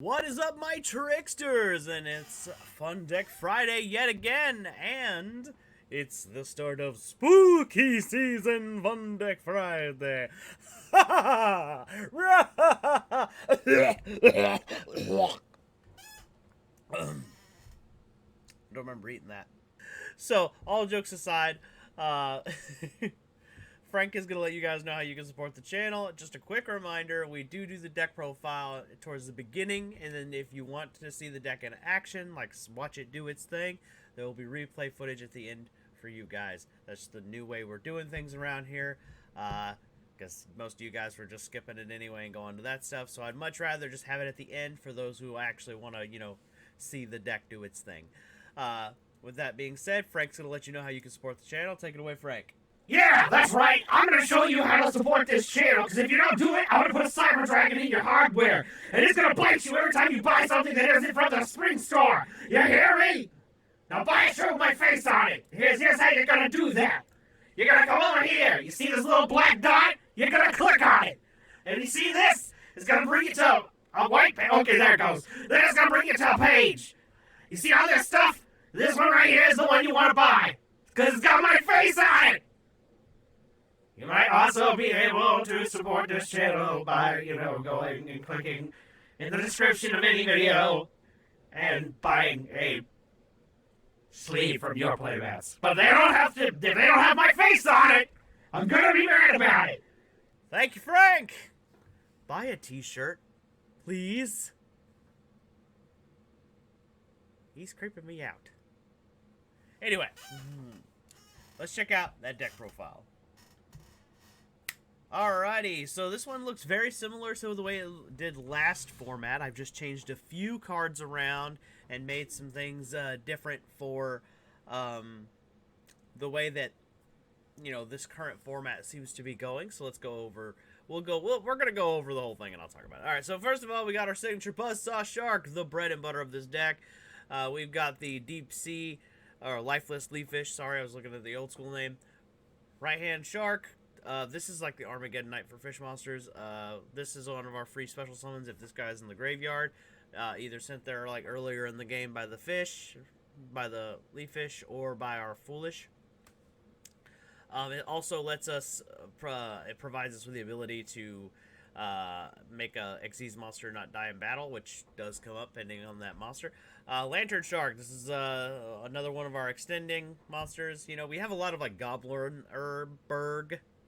What is up, my tricksters? And it's Fun Deck Friday yet again, and it's the start of Spooky Season Fun Deck Friday. Ha ha! Don't remember eating that. So, all jokes aside, uh, Frank is going to let you guys know how you can support the channel. Just a quick reminder, we do the deck profile towards the beginning, and then if you want to see the deck in action, like watch it do its thing, there will be replay footage at the end for you guys. That's the new way we're doing things around here, because most of you guys were just skipping it anyway and going to that stuff, so I'd much rather just have it at the end for those who actually want to, see the deck do its thing. With that being said, Frank's going to let you know how you can support the channel. Take it away, Frank. Yeah, that's right. I'm gonna show you how to support this channel, because if you don't do it, I'm gonna put a cyber dragon in your hardware, and it's gonna bite you every time you buy something that isn't from the spring store. You hear me? Now buy a shirt with my face on it. Here's how you're gonna do that. You're gonna come over here. You see this little black dot? You're gonna click on it. And you see this? It's gonna bring you to a white page. Okay, there it goes. Then it's gonna bring you to a page. You see all this stuff? This one right here is the one you wanna buy, because it's got my face on it. You might also be able to support this channel by, going and clicking in the description of any video and buying a sleeve from your playmats. But they don't have to, if they don't have my face on it, I'm gonna be mad about it. Thank you, Frank. Buy a t-shirt, please. He's creeping me out. Anyway, let's check out that deck profile. Alrighty, so this one looks very similar to the way it did last format. I've just changed a few cards around and made some things different for the way that, this current format seems to be going. So let's go over, we're going to go over the whole thing and I'll talk about it. Alright, so first of all, we got our signature Buzzsaw Shark, the bread and butter of this deck. We've got the Deep Sea, or Lifeless Leaffish, sorry, I was looking at the old school name. Right-hand Shark. This is like the Armageddon Night for fish monsters. This is one of our free special summons if this guy's in the graveyard. Either sent there like earlier in the game by the fish, by the leaf fish, or by our foolish. It also lets us, it provides us with the ability to make a Xyz monster not die in battle, which does come up depending on that monster. Lantern Shark, this is another one of our extending monsters. We have a lot of like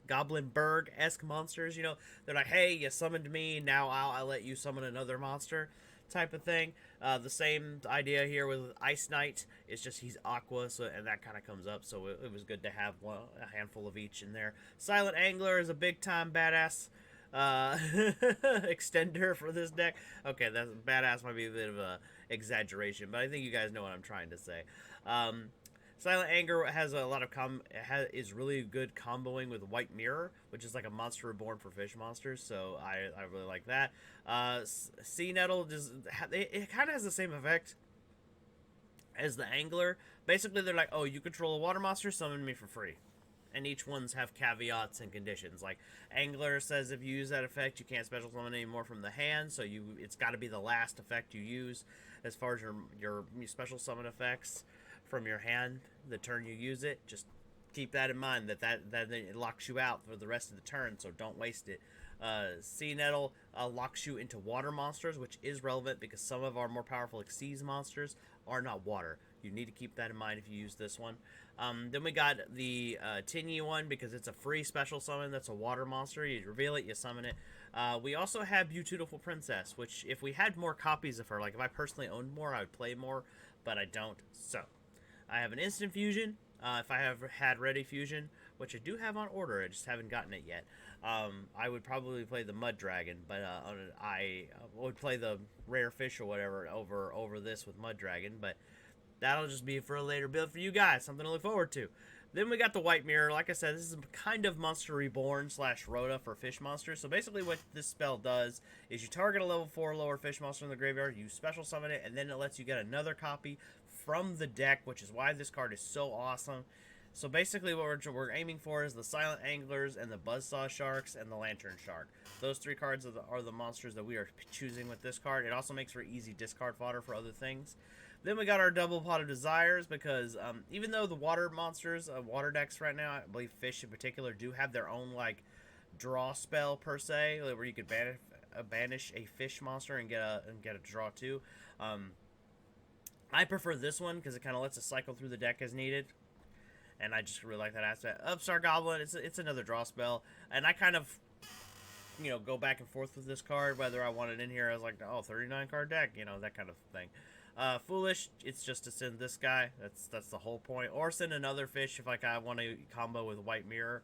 Goblinberg-esque monsters, they're like, hey, you summoned me, now I'll let you summon another monster type of thing. The same idea here with Ice Knight. It's just he's aqua, and that kind of comes up, so it was good to have a handful of each in there. Silent Angler is a big time badass extender for this deck. Okay, that's badass might be a bit of a exaggeration, but I think you guys know what I'm trying to say. Silent Anger has a lot of is really good comboing with White Mirror, which is like a monster reborn for fish monsters, so I really like that. Sea Nettle, it kind of has the same effect as the Angler. Basically, they're like, oh, you control a water monster, summon me for free. And each one's have caveats and conditions. Like, Angler says if you use that effect, you can't special summon anymore from the hand, so it's got to be the last effect you use as far as your special summon effects from your hand the turn you use it. Just keep that in mind, that it locks you out for the rest of the turn, so don't waste it. Sea Nettle locks you into water monsters, which is relevant because some of our more powerful Xyz monsters are not water. You need to keep that in mind if you use this one. Then we got the Tingy one, because it's a free special summon that's a water monster. You reveal it, you summon it. We also have Beautiful Princess, which if we had more copies of her, like if I personally owned more, I would play more, but I don't. So I have an instant fusion. If I have had ready fusion, which I do have on order, I just haven't gotten it yet. I would probably play the Mud Dragon, but I would play the rare fish or whatever over this with Mud Dragon, but that'll just be for a later build for you guys, something to look forward to. Then we got the White Mirror. Like I said, this is kind of Monster Reborn / Rhoda for fish monsters. So basically what this spell does is you target a level 4 or lower fish monster in the graveyard, you special summon it, and then it lets you get another copy from the deck, which is why this card is so awesome. So basically, what we're aiming for is the Silent Anglers and the Buzzsaw Sharks and the Lantern Shark. Those three cards are the monsters that we are choosing with this card. It also makes for easy discard fodder for other things. Then we got our Double Pot of Desires because even though the water monsters, water decks right now, I believe fish in particular, do have their own like draw spell per se, where you could banish a fish monster and get a draw too. I prefer this one because it kind of lets us cycle through the deck as needed, and I just really like that aspect. Upstart Goblin, it's another draw spell, and I kind of go back and forth with this card whether I want it in here as like 39 card deck, that kind of thing. Foolish, it's just to send this guy. That's the whole point. Or send another fish if like I want to combo with White Mirror.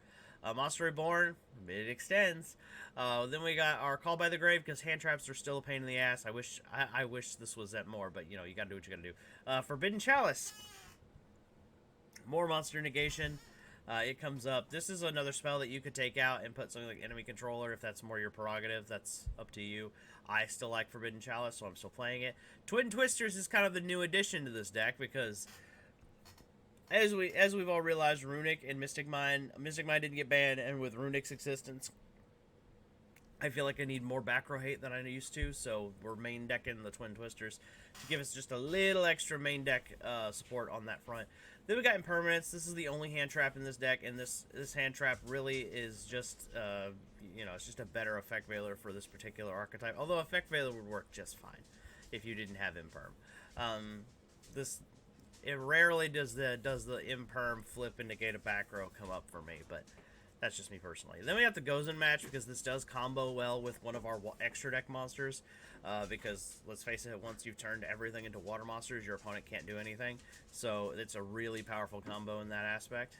Monster Reborn, it extends. Then we got our Call by the Grave because hand traps are still a pain in the ass. I wish this was at more, but you gotta do what you gotta do. Forbidden Chalice, more monster negation. It comes up. This is another spell that you could take out and put something like Enemy Controller if that's more your prerogative. That's up to you. I still like Forbidden Chalice, so I'm still playing it. Twin Twisters is kind of the new addition to this deck because, as we've all realized, Runic and Mystic Mine didn't get banned, and with Runic's existence, I feel like I need more back row hate than I used to, so we're main decking the Twin Twisters to give us just a little extra main deck support on that front. Then we got Impermanence. This is the only hand trap in this deck, and this hand trap really is just, it's just a better Effect Veiler for this particular archetype, although Effect Veiler would work just fine if you didn't have Imperm. It rarely does the Imperm flip and negate a back row come up for me, but that's just me personally. Then we have the Gozen match because this does combo well with one of our extra deck monsters. Because let's face it, once you've turned everything into water monsters, your opponent can't do anything. So it's a really powerful combo in that aspect.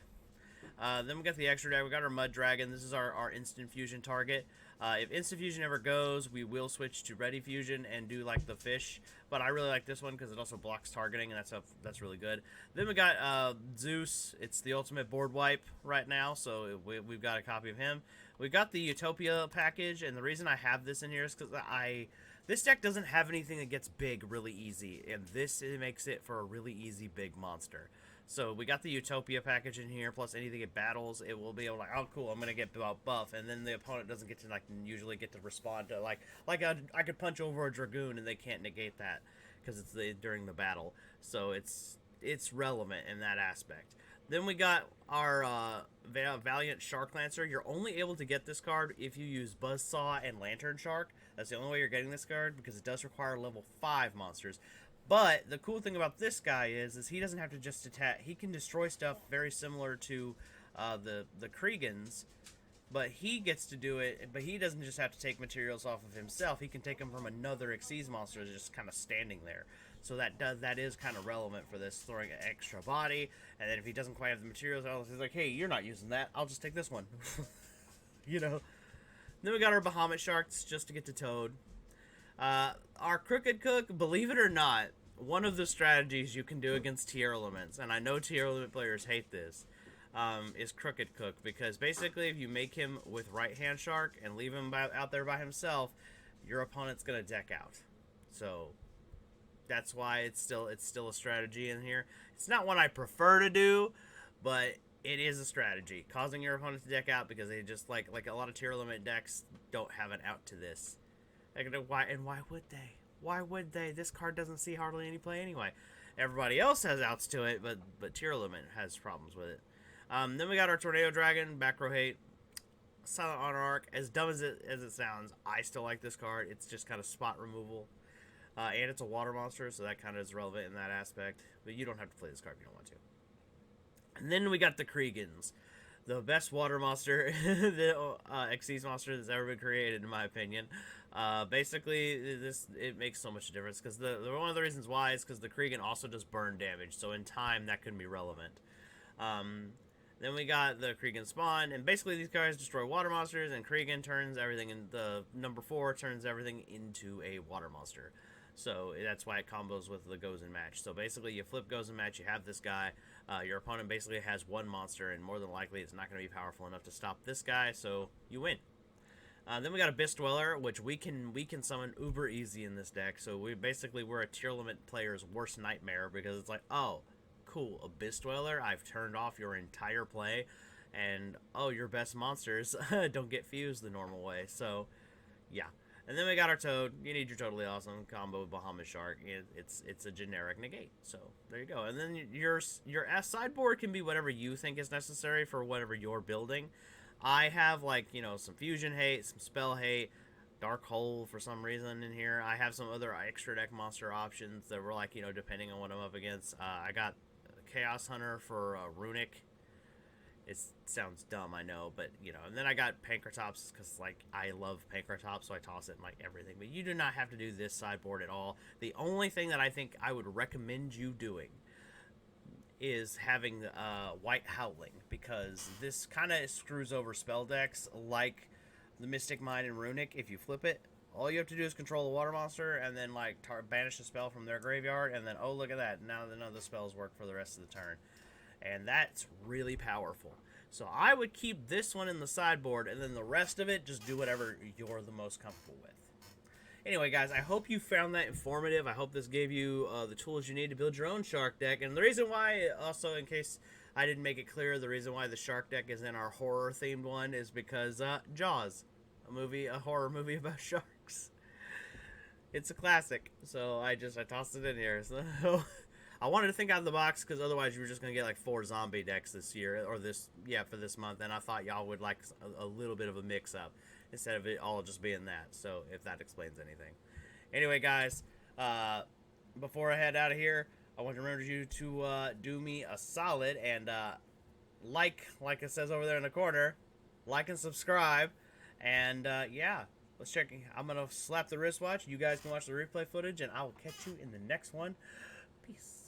Then we got the extra deck. We got our Mud Dragon. This is our instant fusion target. If instant fusion ever goes, we will switch to ready fusion and do like the fish. But I really like this one because it also blocks targeting, and that's really good. Then we got Zeus. It's the ultimate board wipe right now, so we've got a copy of him. We got the Utopia package, and the reason I have this in here is because this deck doesn't have anything that gets big really easy, and it makes it for a really easy big monster. So we got the Utopia package in here, plus anything it battles, it will be able to, like, oh cool, I'm gonna get buff, and then the opponent doesn't get to usually get to respond to I could punch over a Dragoon and they can't negate that because it's during the battle. So it's relevant in that aspect. Then we got our Valiant Shark Lancer. You're only able to get this card if you use Buzzsaw and Lantern Shark. That's the only way you're getting this card because it does require level 5 monsters. But the cool thing about this guy is he doesn't have to just attack. He can destroy stuff very similar to the Kriegans, but he gets to do it. But he doesn't just have to take materials off of himself. He can take them from another Xyz monster that's just kind of standing there. So that is kind of relevant for this, throwing an extra body. And then if he doesn't quite have the materials, he's like, hey, you're not using that. I'll just take this one. Then we got our Bahamut Sharks just to get to Toad. Our Crooked Cook, believe it or not, one of the strategies you can do against tier elements, and I know tier element players hate this, is Crooked Cook, because basically if you make him with Right Hand Shark and leave him out there by himself, your opponent's gonna deck out. So that's why it's still a strategy in here. It's not one I prefer to do, but it is a strategy, causing your opponent to deck out because they just like a lot of tier limit decks don't have an out to this. Why would they? Why would they? This card doesn't see hardly any play anyway. Everybody else has outs to it, but tier limit has problems with it. Then we got our Tornado Dragon, back row hate, Silent Monarch. As dumb as it sounds, I still like this card. It's just kind of spot removal. And it's a water monster, so that kind of is relevant in that aspect. But you don't have to play this card if you don't want to. And then we got the Kriegans, the best water monster, the Xyz monster that's ever been created, in my opinion. Basically, it makes so much difference because one of the reasons why is because the Kriegan also does burn damage, so in time that can be relevant. Then we got the Kriegan Spawn, and basically these guys destroy water monsters, and Kriegan turns everything in the number 4 turns everything into a water monster. So that's why it combos with the Gozen match. So basically you flip Gozen match, you have this guy, your opponent basically has one monster, and more than likely it's not going to be powerful enough to stop this guy, so you win. Then we got Abyss Dweller, which we can summon uber easy in this deck, so we're a tier limit player's worst nightmare, because it's like, oh, cool, Abyss Dweller, I've turned off your entire play, and oh, your best monsters don't get fused the normal way. So, yeah. And then we got our Toad. You need your Totally Awesome combo with Bahamut Shark. It's a generic negate. So there you go. And then your sideboard can be whatever you think is necessary for whatever you're building. I have like some fusion hate, some spell hate, dark hole for some reason in here. I have some other extra deck monster options that were like depending on what I'm up against. I got Chaos Hunter for Runic. It sounds dumb, I know, but and then I got Pankratops because like I love Pankratops, so I toss it in like everything. But you do not have to do this sideboard at all. The only thing that I think I would recommend you doing is having White Howling, because this kind of screws over spell decks like the Mystic Mine and Runic. If you flip it, all you have to do is control the water monster and then like banish a spell from their graveyard, and then oh look at that, now none of the spells work for the rest of the turn. And that's really powerful. So I would keep this one in the sideboard, and then the rest of it, just do whatever you're the most comfortable with. Anyway, guys, I hope you found that informative. I hope this gave you the tools you need to build your own shark deck. And the reason why, also in case I didn't make it clear, the reason why the shark deck is in our horror-themed one is because Jaws, a horror movie about sharks. It's a classic, so I tossed it in here. So I wanted to think out of the box, because otherwise you were just going to get like 4 zombie decks this year, or for this month, and I thought y'all would like a little bit of a mix-up, instead of it all just being that, so if that explains anything. Anyway, guys, before I head out of here, I want to remember you to do me a solid, and like it says over there in the corner, like and subscribe, and yeah, let's check. I'm going to slap the wristwatch, you guys can watch the replay footage, and I will catch you in the next one. Peace.